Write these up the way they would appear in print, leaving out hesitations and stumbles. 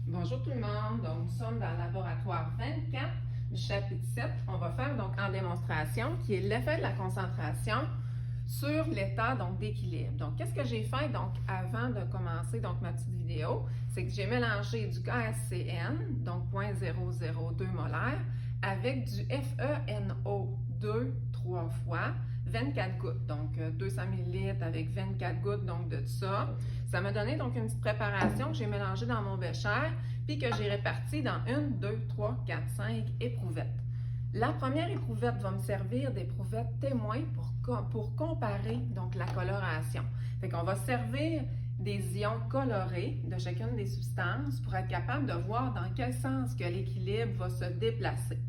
Bonjour tout le monde, donc nous sommes dans le laboratoire 24 du chapitre 7. On va faire donc en démonstration qui est l'effet de la concentration sur l'état donc d'équilibre. Donc qu'est-ce que j'ai fait donc avant de commencer donc ma petite vidéo, c'est que j'ai mélangé du KSCN donc 0.002 molaire avec du FeNO2 3 fois 24 gouttes, donc 200 ml avec 24 gouttes donc de ça. Ça m'a donné donc une petite préparation que j'ai mélangée dans mon bécher puis que j'ai répartie dans 1, 2, 3, 4, 5 éprouvettes. La première éprouvette va me servir d'éprouvette témoin pour comparer donc la coloration. Fait qu'on va servir des ions colorés de chacune des substances pour être capable de voir dans quel sens que l'équilibre va se déplacer.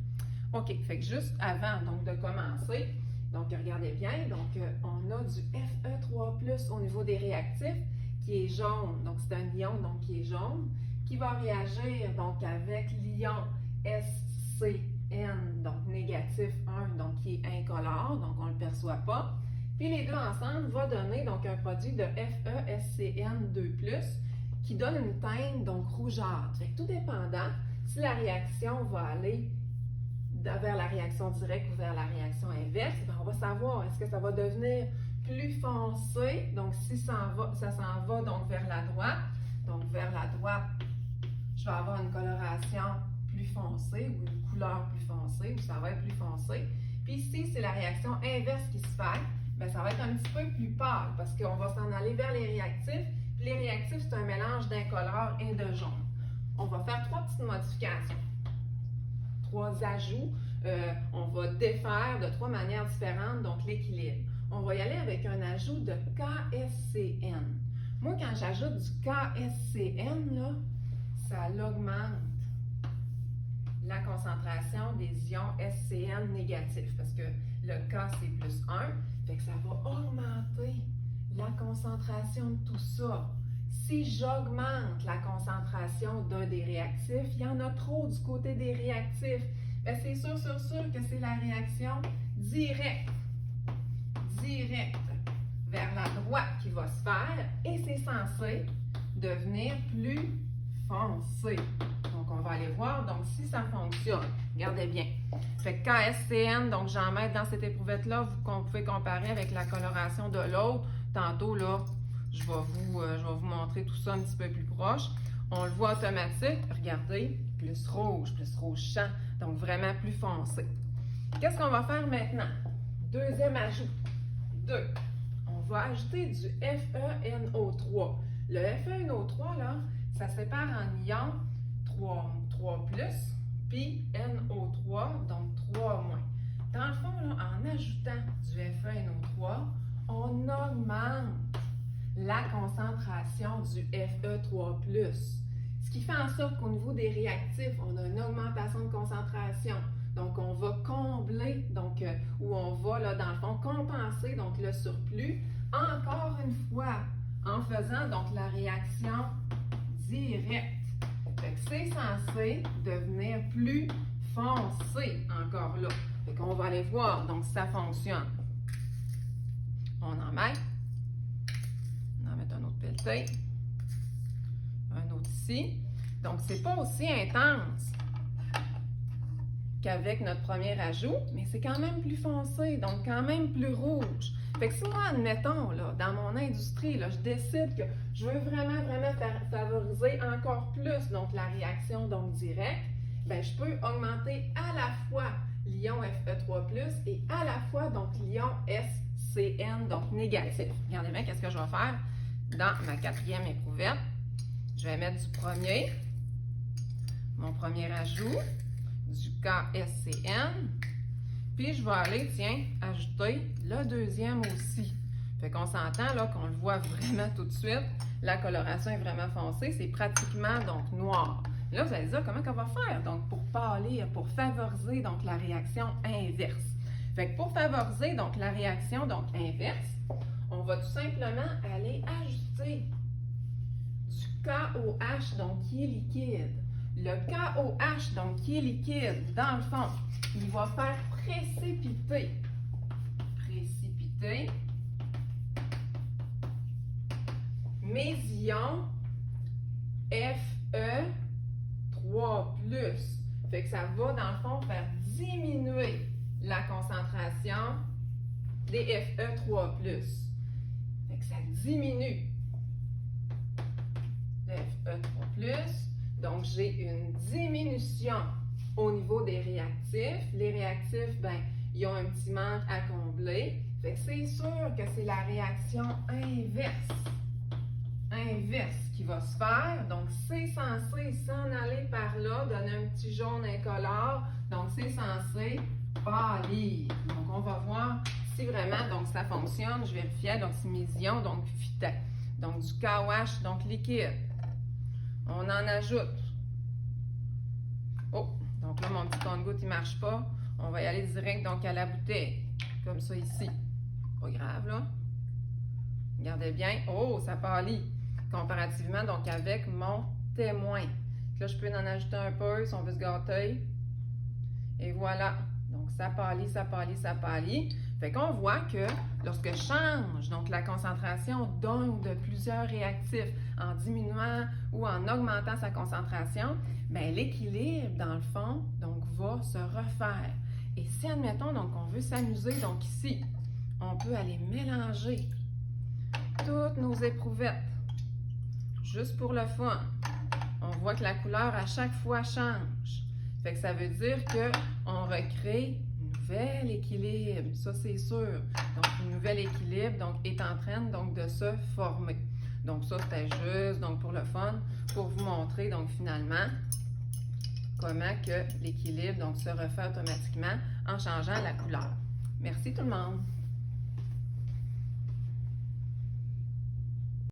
OK, fait que juste avant donc de commencer, donc regardez bien, donc on a du Fe3+ au niveau des réactifs qui est jaune, donc c'est un ion donc qui est jaune, qui va réagir donc avec l'ion SCN, donc négatif 1, donc qui est incolore, donc on ne le perçoit pas. Puis les deux ensemble vont donner donc un produit de FeSCN2+, qui donne une teinte donc rougeâtre. Fait que tout dépendant si la réaction va aller vers la réaction directe ou vers la réaction inverse, bien, on va savoir est-ce que ça va devenir plus foncé, donc si ça s'en va donc vers la droite, donc vers la droite, je vais avoir une coloration plus foncée ou une couleur plus foncée, ou ça va être plus foncé. Puis ici, c'est la réaction inverse qui se fait, bien, ça va être un petit peu plus pâle parce qu'on va s'en aller vers les réactifs. Puis les réactifs, c'est un mélange d'incolore et de jaune. On va faire 3 petites modifications. 3 ajouts, on va défaire de 3 manières différentes, donc l'équilibre. On va y aller avec un ajout de KSCN. Moi, quand j'ajoute du KSCN, là, ça augmente la concentration des ions SCN négatifs, parce que le K, c'est plus 1, fait que ça va augmenter la concentration de tout ça. Si j'augmente la concentration d'un des réactifs, il y en a trop du côté des réactifs. C'est sûr que c'est la réaction directe vers la droite qui va se faire et c'est censé devenir plus foncé. Donc, on va aller voir donc si ça fonctionne. Regardez bien. Fait que KSCN, donc j'en mets dans cette éprouvette-là, vous pouvez comparer avec la coloration de l'autre. Tantôt, là, je vais vous montrer tout ça un petit peu plus proche. On le voit automatique. Regardez, plus rouge champ. Donc, vraiment plus foncé. Qu'est-ce qu'on va faire maintenant? Deuxième ajout. 2. On va ajouter du FeNO3. Le FeNO3, là, ça se sépare en ions 3+, puis NO3, donc 3-. Dans le fond, là, en ajoutant du FeNO3, on augmente la concentration du Fe3+. Ce qui fait en sorte qu'au niveau des réactifs, on a une augmentation de concentration. Donc, on va combler, donc, ou on va, là, dans le fond, compenser donc, le surplus, encore une fois, en faisant donc la réaction directe. Fait que c'est censé devenir plus foncé, encore là. Fait qu'on va aller voir, donc, si ça fonctionne. On en met. On en met un autre pelleté. Un autre ici. Donc, c'est pas aussi intense qu'avec notre premier ajout, mais c'est quand même plus foncé, donc quand même plus rouge. Fait que si moi, admettons, là, dans mon industrie, là, je décide que je veux vraiment favoriser encore plus donc, la réaction donc, directe, bien, je peux augmenter à la fois l'ion Fe3+, et à la fois donc l'ion SCN, donc négatif. Regardez bien qu'est-ce que je vais faire dans ma 4e éprouvette. Je vais mettre mon premier ajout, du KSCN, puis je vais aller, tiens, ajouter le deuxième aussi. Fait qu'on s'entend là qu'on le voit vraiment tout de suite, la coloration est vraiment foncée, c'est pratiquement donc noir. Là, vous allez dire comment on va faire donc pour pâlir, pour favoriser donc la réaction inverse. Fait que pour favoriser donc la réaction donc inverse, on va tout simplement aller ajouter du KOH donc qui est liquide. Le KOH, donc qui est liquide, dans le fond, il va faire précipiter mes ions Fe 3+. Fait que ça va, dans le fond, faire diminuer la concentration des Fe3+. Fait que ça diminue le Fe3+. Donc, j'ai une diminution au niveau des réactifs. Les réactifs, ben, ils ont un petit manque à combler. Fait que c'est sûr que c'est la réaction inverse qui va se faire. Donc, c'est censé s'en aller par là, donner un petit jaune incolore. Donc, c'est censé pâlir. Donc, on va voir si vraiment donc, ça fonctionne. Je vérifiais, donc c'est mes ions, donc fitaient. Donc, du KOH, donc liquide. On en ajoute. Oh, donc là, mon petit compte-gouttes, il ne marche pas. On va y aller direct donc à la bouteille. Comme ça ici. Pas grave, là. Regardez bien. Oh, ça pâlit. Comparativement donc avec mon témoin. Là, je peux en ajouter un peu si on veut se gâter. Et voilà. Donc, ça pâlit, ça pâlit, ça pâlit. Fait qu'on voit que lorsque je change donc la concentration d'un ou de plusieurs réactifs en diminuant ou en augmentant sa concentration, bien l'équilibre, dans le fond, donc va se refaire. Et si, admettons, donc on veut s'amuser, donc ici, on peut aller mélanger toutes nos éprouvettes, juste pour le fun. On voit que la couleur à chaque fois change. Fait que ça veut dire qu'on recrée un nouvel équilibre, ça c'est sûr. Donc, un nouvel équilibre donc, est en train donc, de se former. Donc, ça c'était juste donc, pour le fun, pour vous montrer donc finalement comment que l'équilibre donc, se refait automatiquement en changeant la couleur. Merci tout le monde!